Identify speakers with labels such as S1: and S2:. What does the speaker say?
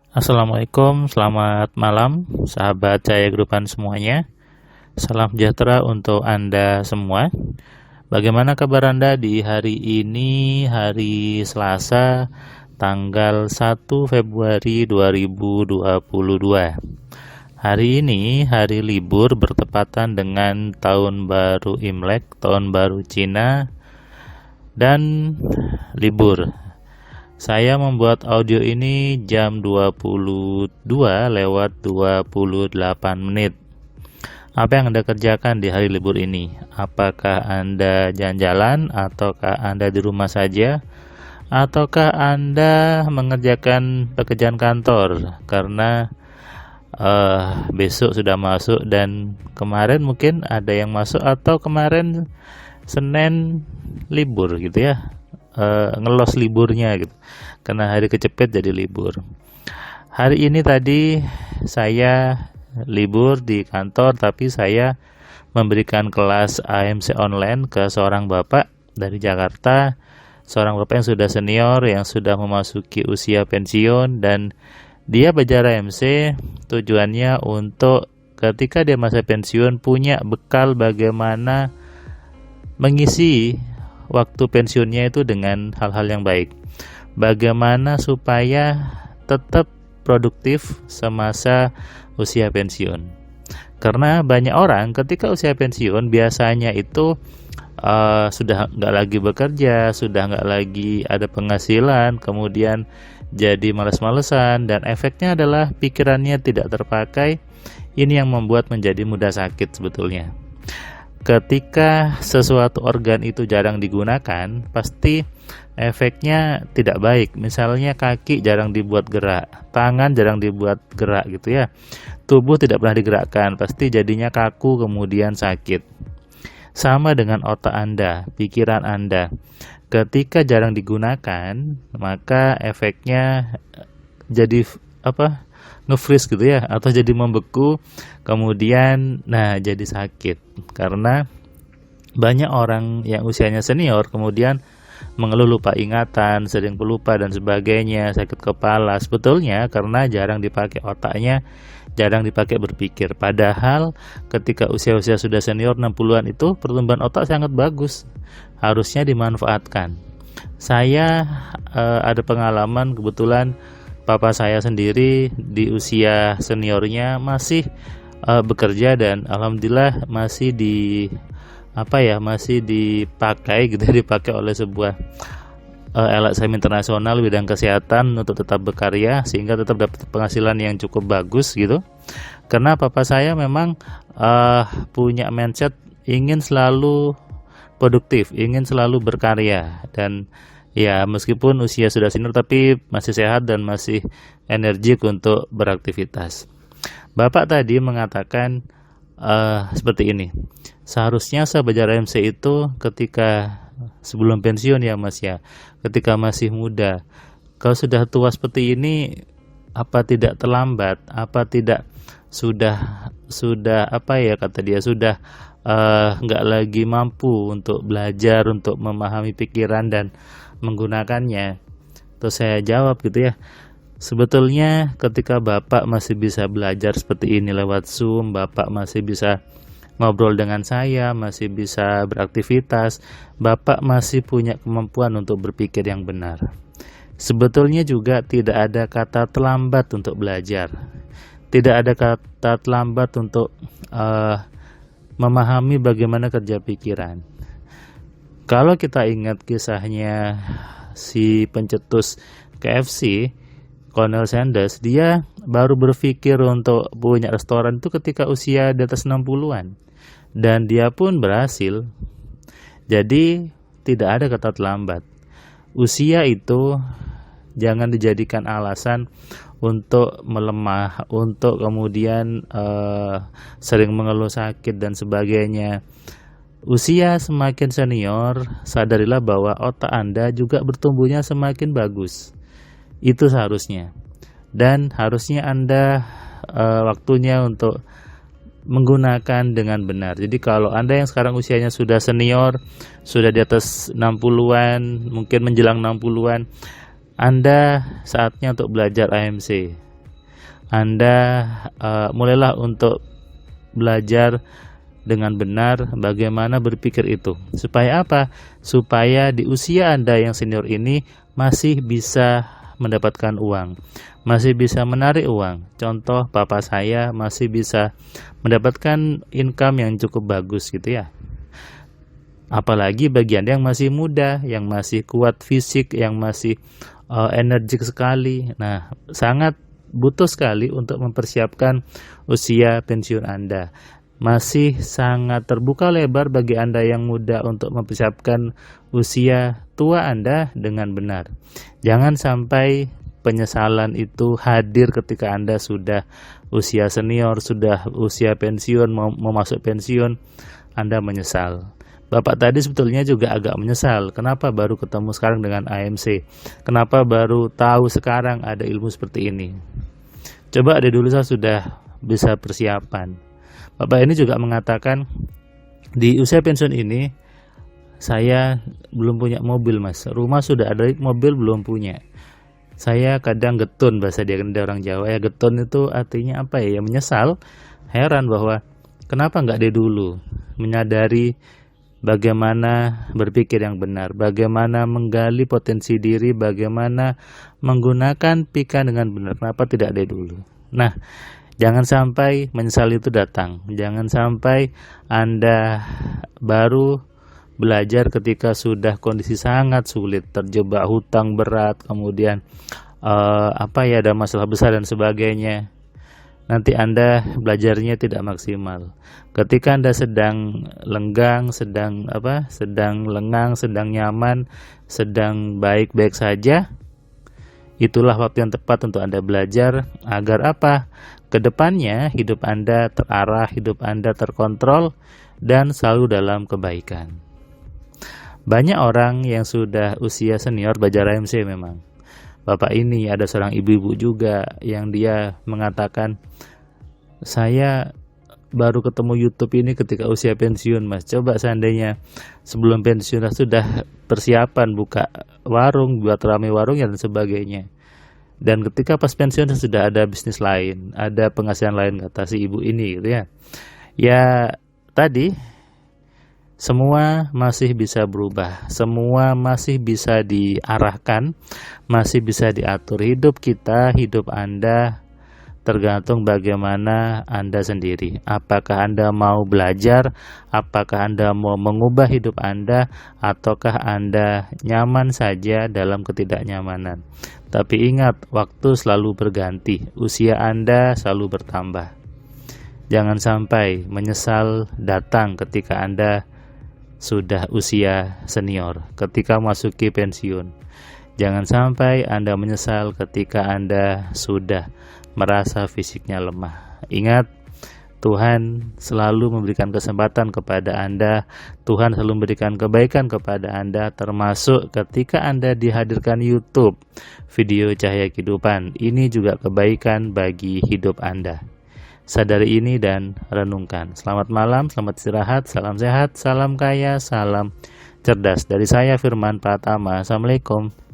S1: Assalamualaikum, selamat malam, sahabat Cahaya Grupan semuanya. Salam sejahtera untuk Anda semua. Bagaimana kabar Anda di hari ini, hari Selasa, tanggal 1 Februari 2022. Hari ini, hari libur bertepatan dengan Tahun Baru Imlek, Tahun Baru Cina, dan libur. Saya membuat audio ini jam 22:28. Apa yang Anda kerjakan di hari libur ini? Apakah Anda jalan-jalan ataukah Anda di rumah saja? Ataukah Anda mengerjakan pekerjaan kantor karena besok sudah masuk dan kemarin mungkin ada yang masuk atau kemarin Senin libur gitu ya. Ngelos liburnya gitu karena hari kecepet jadi libur. Hari ini tadi saya libur di kantor, tapi saya memberikan kelas AMC online ke seorang bapak dari Jakarta, seorang bapak yang sudah senior, yang sudah memasuki usia pensiun, dan dia belajar AMC tujuannya untuk ketika dia masa pensiun punya bekal bagaimana mengisi waktu pensiunnya itu dengan hal-hal yang baik. Bagaimana supaya tetap produktif semasa usia pensiun. Karena banyak orang ketika usia pensiun biasanya itu sudah nggak lagi bekerja, sudah nggak lagi ada penghasilan, kemudian jadi malas-malesan, dan efeknya adalah pikirannya tidak terpakai. Ini yang membuat menjadi mudah sakit sebetulnya. Ketika sesuatu organ itu jarang digunakan, pasti efeknya tidak baik. Misalnya kaki jarang dibuat gerak, tangan jarang dibuat gerak gitu ya. Tubuh tidak pernah digerakkan, pasti jadinya kaku kemudian sakit. Sama dengan otak Anda, pikiran Anda. Ketika jarang digunakan, maka efeknya jadi nge-freeze gitu ya, atau jadi membeku, kemudian jadi sakit. Karena banyak orang yang usianya senior kemudian mengeluh lupa ingatan, sering pelupa dan sebagainya, sakit kepala, sebetulnya karena jarang dipakai otaknya, jarang dipakai berpikir. Padahal ketika usia-usia sudah senior 60-an itu pertumbuhan otak sangat bagus, harusnya dimanfaatkan. Saya ada pengalaman, kebetulan papa saya sendiri di usia seniornya masih bekerja, dan alhamdulillah masih dipakai gitu, dipakai oleh sebuah LSM internasional bidang kesehatan untuk tetap berkarya sehingga tetap dapat penghasilan yang cukup bagus gitu. Karena papa saya memang punya mindset ingin selalu produktif, ingin selalu berkarya, dan ya meskipun usia sudah senior tapi masih sehat dan masih energik untuk beraktivitas. Bapak tadi mengatakan seperti ini, seharusnya saya belajar AMC itu ketika sebelum pensiun ya Mas ya, ketika masih muda. Kalau sudah tua seperti ini, apa tidak terlambat? Apa tidak sudah kata dia sudah nggak lagi mampu untuk belajar, untuk memahami pikiran dan menggunakannya? Terus saya jawab gitu ya, sebetulnya ketika Bapak masih bisa belajar seperti ini lewat Zoom, Bapak masih bisa ngobrol dengan saya, masih bisa beraktivitas, Bapak masih punya kemampuan untuk berpikir yang benar. Sebetulnya juga tidak ada kata terlambat untuk belajar. Tidak ada kata terlambat untuk memahami bagaimana kerja pikiran. Kalau kita ingat kisahnya si pencetus KFC, Colonel Sanders, dia baru berpikir untuk punya restoran itu ketika usia di atas 60-an. Dan dia pun berhasil. Jadi tidak ada kata terlambat. Usia itu jangan dijadikan alasan untuk melemah, untuk kemudian sering mengeluh sakit dan sebagainya. Usia semakin senior, sadarilah bahwa otak Anda juga bertumbuhnya semakin bagus. Itu seharusnya. Dan harusnya Anda waktunya untuk menggunakan dengan benar. Jadi kalau Anda yang sekarang usianya sudah senior, sudah di atas 60-an, mungkin menjelang 60-an, Anda saatnya untuk belajar AMC. Anda mulailah untuk belajar dengan benar bagaimana berpikir itu. Supaya apa? Supaya di usia Anda yang senior ini masih bisa mendapatkan uang, masih bisa menarik uang. Contoh, papa saya masih bisa mendapatkan income yang cukup bagus gitu ya. Apalagi bagi Anda yang masih muda, yang masih kuat fisik, yang masih energik sekali. Nah, sangat butuh sekali untuk mempersiapkan usia pensiun Anda. Masih sangat terbuka lebar bagi Anda yang muda untuk mempersiapkan usia tua Anda dengan benar. Jangan sampai penyesalan itu hadir ketika Anda sudah usia senior, sudah usia pensiun, mau masuk pensiun, Anda menyesal. Bapak tadi sebetulnya juga agak menyesal. Kenapa baru ketemu sekarang dengan AMC? Kenapa baru tahu sekarang ada ilmu seperti ini? Coba dari dulu saya sudah bisa persiapan. Bapak ini juga mengatakan, di usia pensiun ini saya belum punya mobil mas. Rumah sudah ada, mobil belum punya. Saya kadang getun, bahasa dia orang Jawa ya. Getun itu artinya apa ya? Menyesal. Heran bahwa kenapa nggak dari dulu menyadari bagaimana berpikir yang benar, bagaimana menggali potensi diri, bagaimana menggunakan pikiran dengan benar. Kenapa tidak dari dulu? Nah, jangan sampai menyesal itu datang. Jangan sampai Anda baru belajar ketika sudah kondisi sangat sulit, terjebak hutang berat, kemudian ada masalah besar dan sebagainya. Nanti Anda belajarnya tidak maksimal. Ketika Anda sedang lenggang, sedang lengang, sedang nyaman, sedang baik-baik saja, itulah waktu yang tepat untuk Anda belajar agar apa? Kedepannya hidup Anda terarah, hidup Anda terkontrol, dan selalu dalam kebaikan. Banyak orang yang sudah usia senior belajar AMC memang. Bapak ini ada seorang ibu-ibu juga yang dia mengatakan, saya baru ketemu YouTube ini ketika usia pensiun mas. Coba seandainya sebelum pensiun sudah persiapan buka warung, buat rame warung dan sebagainya. Dan ketika pas pensiun sudah ada bisnis lain, ada penghasilan lain, kata si ibu ini gitu ya. Ya tadi semua masih bisa berubah, semua masih bisa diarahkan, masih bisa diatur. Hidup kita, hidup Anda tergantung bagaimana Anda sendiri. Apakah Anda mau belajar, apakah Anda mau mengubah hidup Anda, ataukah Anda nyaman saja dalam ketidaknyamanan. Tapi ingat, waktu selalu berganti, usia Anda selalu bertambah. Jangan sampai menyesal datang ketika Anda sudah usia senior, ketika masuki pensiun. Jangan sampai Anda menyesal ketika Anda sudah merasa fisiknya lemah. Ingat, Tuhan selalu memberikan kesempatan kepada Anda. Tuhan selalu memberikan kebaikan kepada Anda, termasuk ketika Anda dihadirkan YouTube video Cahaya Kehidupan. Ini juga kebaikan bagi hidup Anda. Sadari ini dan renungkan. Selamat malam, selamat istirahat, salam sehat, salam kaya, salam cerdas. Dari saya Firman Pratama. Assalamualaikum.